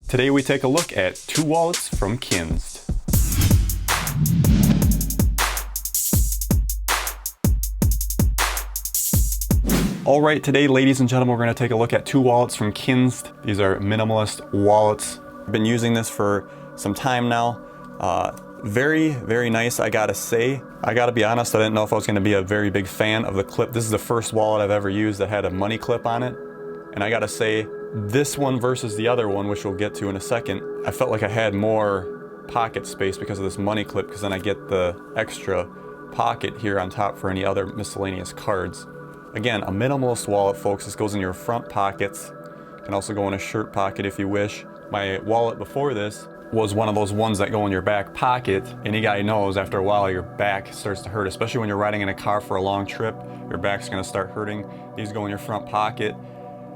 Today we take a look at 2 wallets from Kinzd. Alright, today ladies and gentlemen, we're going to take a look at 2 wallets from Kinzd. These are minimalist wallets. I've been using this for some time now. Very, very nice, I gotta say. I gotta be honest, I didn't know if I was gonna be a very big fan of the clip. This is the first wallet I've ever used that had a money clip on it. And I gotta say, this one versus the other one, which we'll get to in a second, I felt like I had more pocket space because of this money clip, because then I get the extra pocket here on top for any other miscellaneous cards. Again, a minimalist wallet, folks. This goes in your front pockets. Can also go in a shirt pocket if you wish. My wallet before this was one of those ones that go in your back pocket. Any guy knows after a while your back starts to hurt, especially when you're riding in a car for a long trip. Your back's gonna start hurting. These go in your front pocket.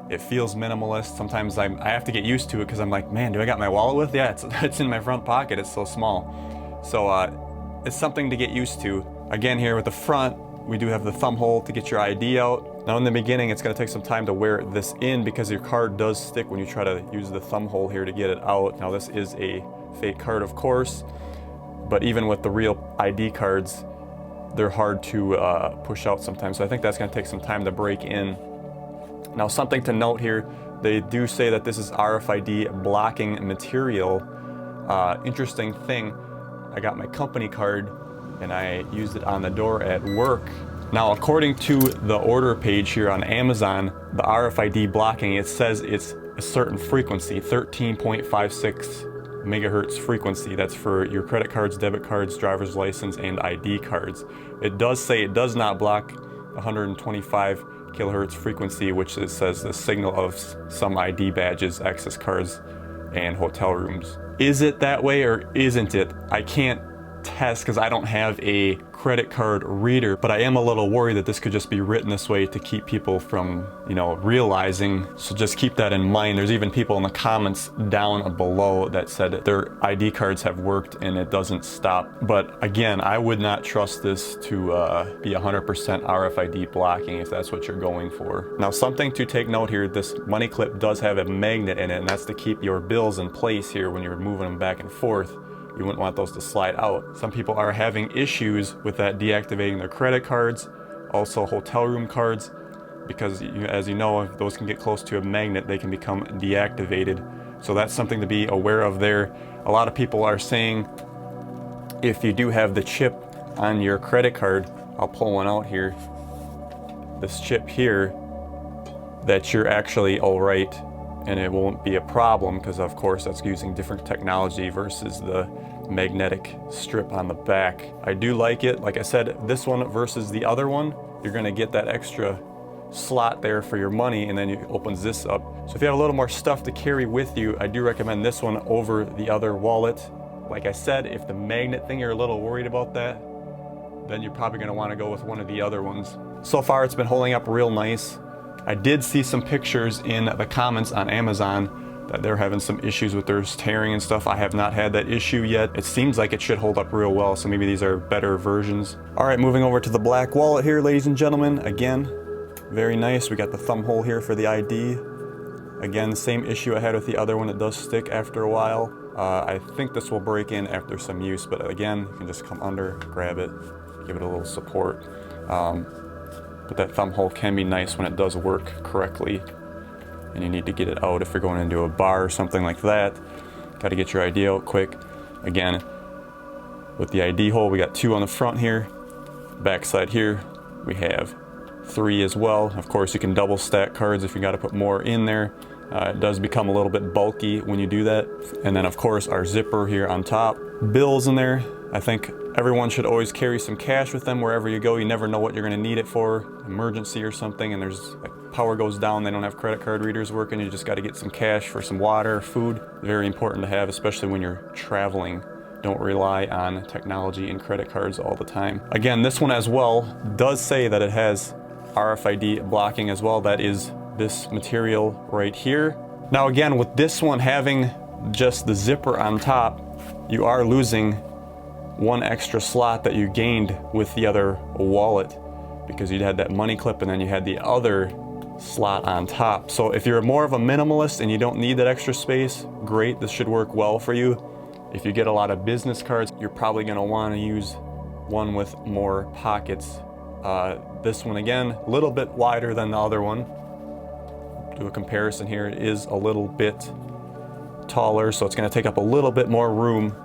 It feels minimalist. Sometimes I have to get used to it because I'm like, man, do I got my wallet with? Yeah, it's in my front pocket. It's so small. So it's something to get used to. Again, here with the front, we do have the thumb hole to get your ID out. Now in the beginning, it's gonna take some time to wear this in because your card does stick when you try to use the thumb hole here to get it out. Now this is a fake card, of course, but even with the real ID cards, they're hard to push out sometimes. So I think that's gonna take some time to break in. Now something to note here, they do say that this is RFID blocking material. Interesting thing, I got my company card and I used it on the door at work. Now, according to the order page here on Amazon, the RFID blocking, it says it's a certain frequency, 13.56 megahertz frequency. That's for your credit cards, debit cards, driver's license, and ID cards. It does say it does not block 125 kilohertz frequency, which it says the signal of some ID badges, access cards, and hotel rooms. Is it that way or isn't it? I can't test because I don't have a credit card reader, but I am a little worried that this could just be written this way to keep people from, realizing. So just keep that in mind. There's even people in the comments down below that said their ID cards have worked and it doesn't stop. But again, I would not trust this to be 100% RFID blocking if that's what you're going for. Now, something to take note here, this money clip does have a magnet in it, and that's to keep your bills in place here when you're moving them back and forth. You wouldn't want those to slide out. Some people are having issues with that deactivating their credit cards, also hotel room cards, because as you know, if those can get close to a magnet, they can become deactivated. So that's something to be aware of there. A lot of people are saying if you do have the chip on your credit card, I'll pull one out here, this chip here, that you're actually all right and it won't be a problem, because of course that's using different technology versus the magnetic strip on the back. I do like it. Like I said, this one versus the other one, you're gonna get that extra slot there for your money, and then it opens this up. So if you have a little more stuff to carry with you, I do recommend this one over the other wallet. Like I said, if the magnet thing, you're a little worried about that, then you're probably gonna wanna go with one of the other ones. So far it's been holding up real nice. I did see some pictures in the comments on Amazon that they're having some issues with theirs tearing and stuff. I have not had that issue yet. It seems like it should hold up real well, so maybe these are better versions. All right, moving over to the black wallet here, ladies and gentlemen. Again, very nice. We got the thumb hole here for the ID. Again, the same issue I had with the other one. It does stick after a while. I think this will break in after some use, but again, you can just come under, grab it, give it a little support. But that thumb hole can be nice when it does work correctly and you need to get it out if you're going into a bar or something like that. Got to get your ID out quick. Again, with the ID hole, we got 2 on the front here. Back side here, we have 3 as well. Of course, you can double stack cards if you got to put more in there. It does become a little bit bulky when you do that. And then of course our zipper here on top. Bills in there. I think everyone should always carry some cash with them wherever you go. You never know what you're gonna need it for, emergency or something, and there's like power goes down, they don't have credit card readers working, you just gotta get some cash for some water, food. Very important to have, especially when you're traveling. Don't rely on technology and credit cards all the time. Again, this one as well does say that it has RFID blocking as well. That is this material right here. Now again, with this one having just the zipper on top, you are losing one extra slot that you gained with the other wallet, because you had that money clip and then you had the other slot on top. So if you're more of a minimalist and you don't need that extra space, great, this should work well for you. If you get a lot of business cards, you're probably gonna wanna use one with more pockets. This one again, a little bit wider than the other one. Do a comparison here, it is a little bit taller, so it's gonna take up a little bit more room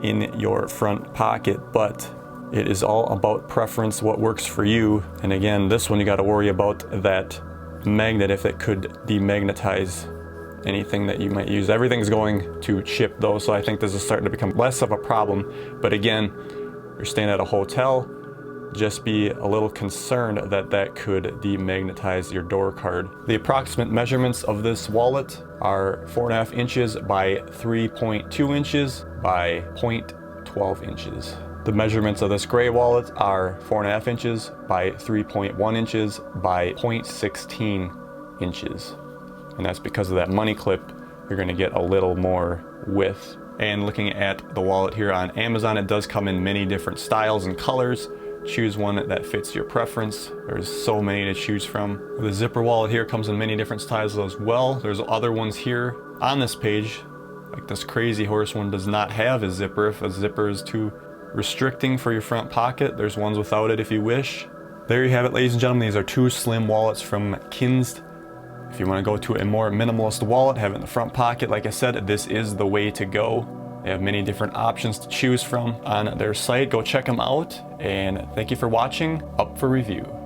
in your front pocket, but it is all about preference, what works for you. And again, this one you gotta worry about that magnet, if it could demagnetize anything that you might use. Everything's going to chip though, so I think this is starting to become less of a problem. But again, you're staying at a hotel, just be a little concerned that that could demagnetize your door card. The approximate measurements of this wallet are 4.5 inches by 3.2 inches by 0.12 inches. The measurements of this gray wallet are 4.5 inches by 3.1 inches by 0.16 inches. And that's because of that money clip, you're gonna get a little more width. And looking at the wallet here on Amazon, it does come in many different styles and colors. Choose one that fits your preference. There's so many to choose from. The zipper wallet here comes in many different styles as well. There's other ones here on this page, like this Crazy Horse one does not have a zipper. If a zipper is too restricting for your front pocket, there's ones without it if you wish. There you have it, ladies and gentlemen. These are two slim wallets from Kinzd. If you want to go to a more minimalist wallet, have it in the front pocket, like I said, this is the way to go. They have many different options to choose from on their site. Go check them out, and thank you for watching. Up for review.